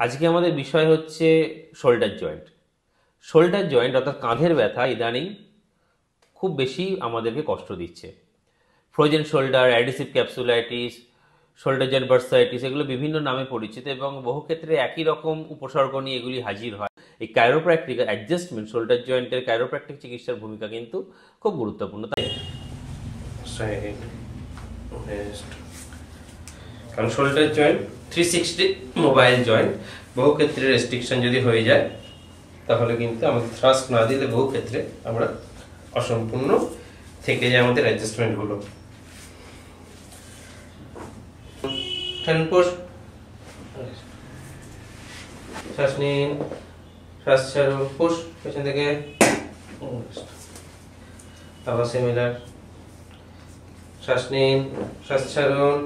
আজকে আমাদের বিষয় হচ্ছে শোল্ডার জয়েন্ট। শোল্ডার জয়েন্ট অর্থাৎ কাঁধের ব্যথা ইদানিং খুব বেশি আমাদেরকে কষ্ট দিচ্ছে। Frozen shoulder, adhesive capsulitis, shoulder joint bursitis, এগুলো বিভিন্ন নামে পরিচিত এবং বহু ক্ষেত্রে একই রকম উপসর্গ নিয়ে এগুলি হাজির হয়। এই কাইরোপ্র্যাকটিক অ্যাডজাস্টমেন্ট, শোল্ডার জয়েন্টের কাইরোপ্র্যাকটিক চিকিৎসার ভূমিকা কিন্তু খুব গুরুত্বপূর্ণ। কারণ শোল্ডার জয়েন্ট 360 মোবাইল জয়েন্ট, বহু ক্ষেত্রে রেস্ট্রিকশন যদি হয়ে যায় তাহলে কিন্তু আমাদের থ্রাস্ট না দিলে বহু ক্ষেত্রে আমরা অসম্পূর্ণ থেকে যায় আমাদের অ্যাডজাস্টমেন্টগুলো। শ্বাস নিন, শ্বাস ছাড়ুন, পুশ পেছন থেকে, আবার সিমিলার। শ্বাস নিন, শ্বাস ছাড়ুন,